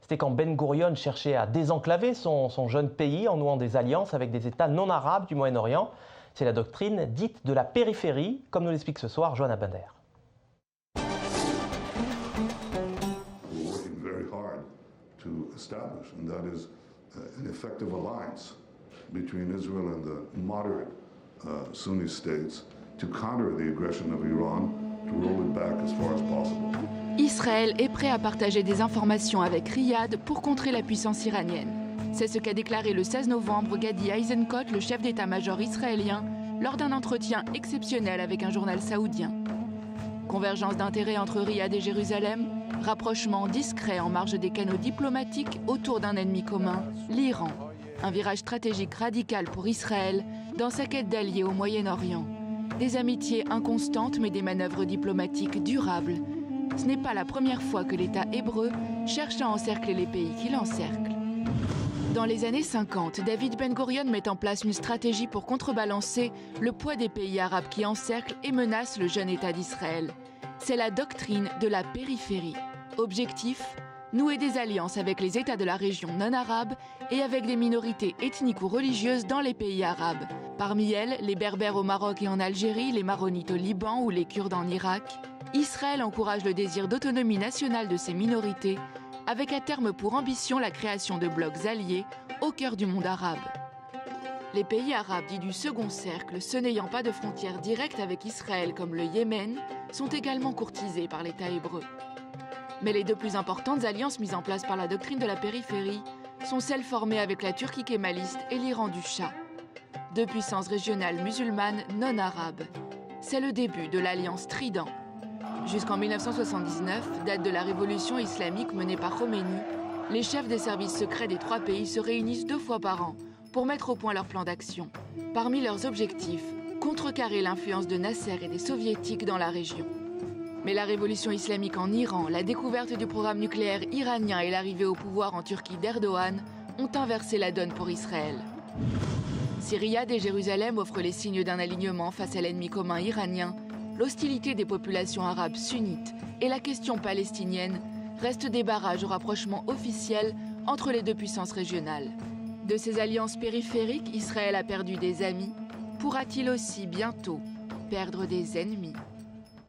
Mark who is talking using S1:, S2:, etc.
S1: C'était quand Ben Gourion cherchait à désenclaver son jeune pays en nouant des alliances avec des États non arabes du Moyen-Orient. C'est la doctrine dite de la périphérie, comme nous l'explique ce soir Johanna Bender.
S2: To establish, and that is an effective alliance between Israel and the moderate Sunni states to counter the aggression of Iran, to roll it back as far as possible.
S3: Israël est prêt à partager des informations avec Riyad pour contrer la puissance iranienne. C'est ce qu'a déclaré le 16 novembre Gadi Eisenkot, le chef d'état-major israélien, lors d'un entretien exceptionnel avec un journal saoudien. Convergence d'intérêts entre Riyad et Jérusalem, rapprochement discret en marge des canaux diplomatiques autour d'un ennemi commun, l'Iran. Un virage stratégique radical pour Israël dans sa quête d'alliés au Moyen-Orient. Des amitiés inconstantes mais des manœuvres diplomatiques durables. Ce n'est pas la première fois que l'État hébreu cherche à encercler les pays qui l'encerclent. Dans les années 50, David Ben Gourion met en place une stratégie pour contrebalancer le poids des pays arabes qui encerclent et menacent le jeune État d'Israël. C'est la doctrine de la périphérie. Objectif, nouer des alliances avec les États de la région non arabe et avec des minorités ethniques ou religieuses dans les pays arabes. Parmi elles, les Berbères au Maroc et en Algérie, les Maronites au Liban ou les Kurdes en Irak. Israël encourage le désir d'autonomie nationale de ces minorités, avec à terme pour ambition la création de blocs alliés au cœur du monde arabe. Les pays arabes dits du second cercle, ceux n'ayant pas de frontières directes avec Israël comme le Yémen, sont également courtisés par l'État hébreu. Mais les deux plus importantes alliances mises en place par la doctrine de la périphérie sont celles formées avec la Turquie kémaliste et l'Iran du Shah. Deux puissances régionales musulmanes non arabes. C'est le début de l'alliance Trident. Jusqu'en 1979, date de la révolution islamique menée par Khomeini, les chefs des services secrets des trois pays se réunissent 2 fois par an pour mettre au point leur plan d'action. Parmi leurs objectifs, contrecarrer l'influence de Nasser et des soviétiques dans la région. Mais la révolution islamique en Iran, la découverte du programme nucléaire iranien et l'arrivée au pouvoir en Turquie d'Erdogan ont inversé la donne pour Israël. Si Riyad et Jérusalem offrent les signes d'un alignement face à l'ennemi commun iranien, l'hostilité des populations arabes sunnites et la question palestinienne restent des barrages au rapprochement officiel entre les deux puissances régionales. De ces alliances périphériques, Israël a perdu des amis. Pourra-t-il aussi bientôt perdre des ennemis ?